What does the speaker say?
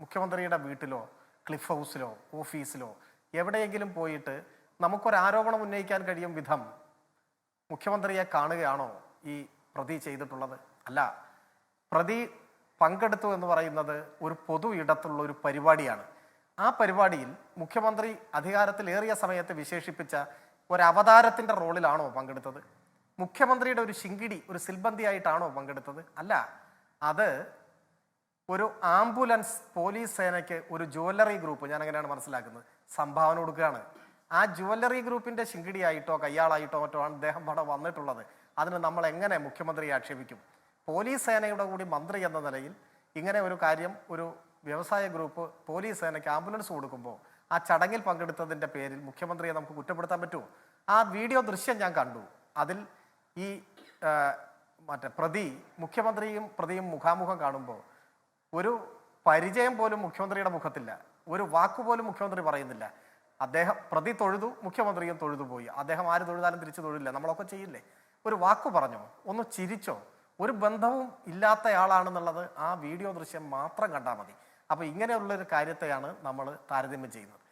മുഖ്യമന്ത്രിയുടെ വീട്ടിലോ ക്ലിഫ് ഹൗസിലോ ഓഫീസിലോ എവിടെയെങ്കിലും പോയിട്ട് നമുക്കൊരു ആരോപണം ഉന്നയിക്കാൻ കഴിയും വിധം മുഖ്യമന്ത്രിയെ കാണുകയാണോ ഈ പ്രതി ചെയ്തിട്ടുള്ളത്? അല്ല. പ്രതി പങ്കെടുത്തു എന്ന് പറയുന്നത് ഒരു പൊതു ഇടത്തുള്ള ഒരു പരിപാടിയാണ്. ആ പരിപാടിയിൽ മുഖ്യമന്ത്രി അധികാരത്തിലേറിയ സമയത്ത് വിശേഷിപ്പിച്ച ഒരു അവതാരത്തിൻ്റെ റോളിലാണോ പങ്കെടുത്തത്? മുഖ്യമന്ത്രിയുടെ ഒരു ശിങ്കിടി, ഒരു സിൽബന്തി ആയിട്ടാണോ പങ്കെടുത്തത്? അല്ല. അത് ഒരു ആംബുലൻസ് പോലീസ് സേനയ്ക്ക് ഒരു ജ്വല്ലറി ഗ്രൂപ്പ്, ഞാൻ അങ്ങനെയാണ് മനസ്സിലാക്കുന്നത്, സംഭാവന കൊടുക്കുകയാണ്. ആ ജ്വല്ലറി ഗ്രൂപ്പിന്റെ ശിങ്കിടിയായിട്ടോ കയ്യാളായിട്ടോ മറ്റോ ആണ് അദ്ദേഹം അവിടെ വന്നിട്ടുള്ളത്. അതിന് നമ്മൾ എങ്ങനെ മുഖ്യമന്ത്രിയെ ആക്ഷേപിക്കും? പോലീസ് സേനയുടെ കൂടി മന്ത്രി എന്ന നിലയിൽ ഇങ്ങനെ ഒരു കാര്യം, ഒരു വ്യവസായ ഗ്രൂപ്പ് പോലീസ് സേനയ്ക്ക് ആംബുലൻസ് കൊടുക്കുമ്പോൾ ആ ചടങ്ങിൽ പങ്കെടുത്തതിൻ്റെ പേരിൽ മുഖ്യമന്ത്രിയെ നമുക്ക് കുറ്റപ്പെടുത്താൻ പറ്റുമോ? ആ വീഡിയോ ദൃശ്യം ഞാൻ കണ്ടു. അതിൽ ഈ മുഖ്യമന്ത്രിയും പ്രതിയും മുഖാമുഖം കാണുമ്പോൾ ഒരു പരിചയം പോലും മുഖ്യമന്ത്രിയുടെ മുഖത്തില്ല, ഒരു വാക്കുപോലും മുഖ്യമന്ത്രി പറയുന്നില്ല. പ്രതി തൊഴുതു, മുഖ്യമന്ത്രിയും തൊഴുതുപോയി. അദ്ദേഹം ആര് തൊഴുതാലും തിരിച്ചു തൊഴില്ല, നമ്മളൊക്കെ ചെയ്യില്ലേ? ഒരു വാക്ക് പറഞ്ഞോ, ഒന്ന് ചിരിച്ചോ? ഒരു ബന്ധവും ഇല്ലാത്തയാളാണെന്നുള്ളത് ആ വീഡിയോ ദൃശ്യം മാത്രം കണ്ടാൽ മതി. അപ്പോൾ ഇങ്ങനെയുള്ളൊരു കാര്യത്തെയാണ് നമ്മൾ താരതമ്യം ചെയ്യുന്നത്.